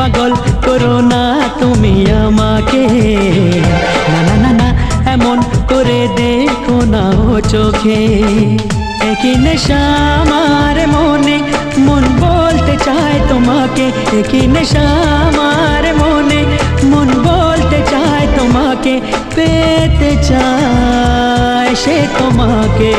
পাগল করো না তুমি আমাকে, না না না না এমন করে দেখো না ও চোখে। একই নেশা আমার মনে, মন বলতে চায় তোমাকে, একই নেশা আমার মনে, মন বলতে চায় তোমাকে, পেতে চায় সে তোমাকে।